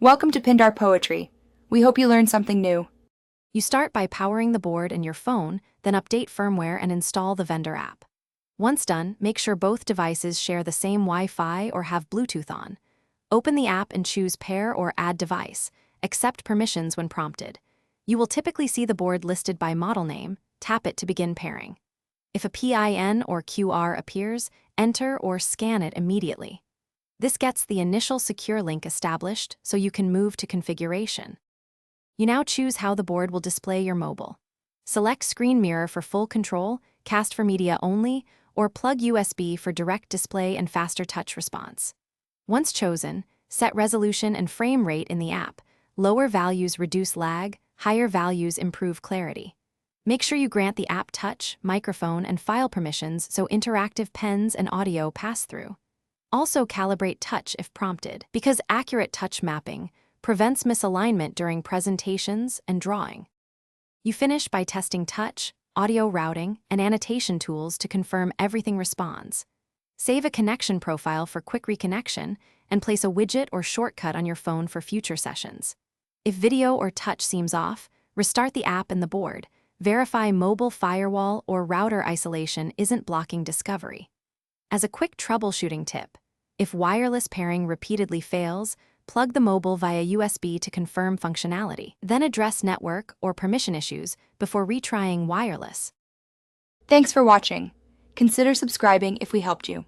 Welcome to Pindar Poetry. We hope you learned something new. You start by powering the board and your phone, then update firmware and install the vendor app. Once done, make sure both devices share the same Wi-Fi or have Bluetooth on. Open the app and choose Pair or Add Device. Accept permissions when prompted. You will typically see the board listed by model name. Tap it to begin pairing. If a PIN or QR appears, enter or scan it immediately. This gets the initial secure link established so you can move to configuration. You now choose how the board will display your mobile. Select Screen Mirror for full control, Cast for media only, or plug USB for direct display and faster touch response. Once chosen, set resolution and frame rate in the app. Lower values reduce lag, higher values improve clarity. Make sure you grant the app touch, microphone, and file permissions so interactive pens and audio pass through. Also calibrate touch if prompted, because accurate touch mapping prevents misalignment during presentations and drawing. You finish by testing touch, audio routing, and annotation tools to confirm everything responds. Save a connection profile for quick reconnection and place a widget or shortcut on your phone for future sessions. If video or touch seems off, restart the app and the board. Verify mobile firewall or router isolation isn't blocking discovery. As a quick troubleshooting tip, if wireless pairing repeatedly fails, plug the mobile via USB to confirm functionality. Then address network or permission issues before retrying wireless. Thanks for watching. Consider subscribing if we helped you.